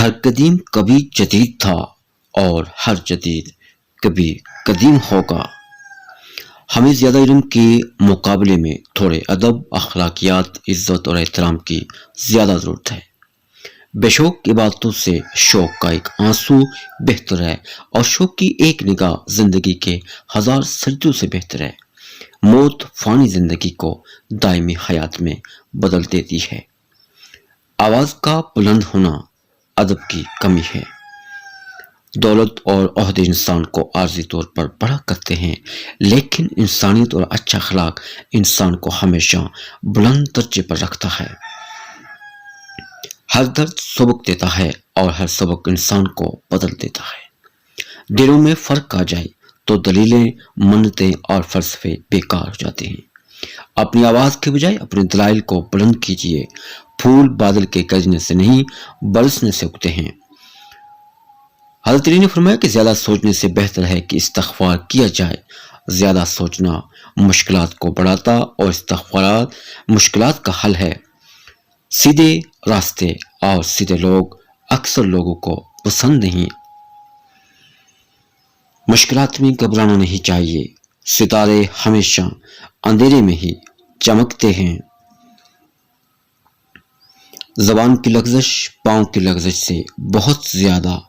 ہر قدیم کبھی جدید تھا اور ہر جدید کبھی قدیم ہوگا۔ ہمیں زیادہ علم کے مقابلے میں تھوڑے ادب، اخلاقیات، عزت اور احترام کی زیادہ ضرورت ہے۔ بے شوق عبادتوں سے شوق کا ایک آنسو بہتر ہے، اور شوق کی ایک نگاہ زندگی کے 1000 سجدوں سے بہتر ہے۔ موت فانی زندگی کو دائمی حیات میں بدل دیتی ہے۔ آواز کا بلند ہونا ادب کی کمی ہے۔ دولت اور عہدے انسان کو عارضی طور پر بڑا کرتے ہیں، لیکن انسانیت اور اچھا اخلاق انسان کو ہمیشہ بلند درجے پر رکھتا ہے۔ ہر درد سبق دیتا ہے اور ہر سبق انسان کو بدل دیتا ہے۔ دلوں میں فرق آ جائے تو دلیلیں، منتیں اور فلسفے بیکار ہو جاتے ہیں۔ اپنی آواز کے بجائے اپنے دلائل کو بلند کیجیے۔ پھول بادل کے گرجنے سے نہیں، برسنے سے اگتے ہیں۔ حضرت علی نے فرمایا کہ زیادہ سوچنے سے بہتر ہے کہ استغفار کیا جائے۔ زیادہ سوچنا مشکلات کو بڑھاتا اور استغفار مشکلات کا حل ہے۔ سیدھے راستے اور سیدھے لوگ اکثر لوگوں کو پسند نہیں۔ مشکلات میں گھبرانا نہیں چاہیے۔ ستارے ہمیشہ اندھیرے میں ہی چمکتے ہیں۔ زبان کی لغزش پاؤں کی لغزش سے بہت زیادہ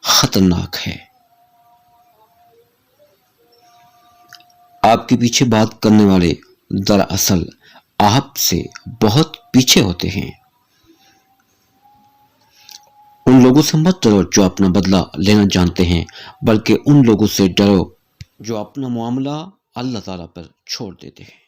خطرناک ہے۔ آپ کے پیچھے بات کرنے والے دراصل آپ سے بہت پیچھے ہوتے ہیں۔ ان لوگوں سے مت ڈرو جو اپنا بدلہ لینا جانتے ہیں، بلکہ ان لوگوں سے ڈرو جو اپنا معاملہ اللہ تعالیٰ پر چھوڑ دیتے ہیں۔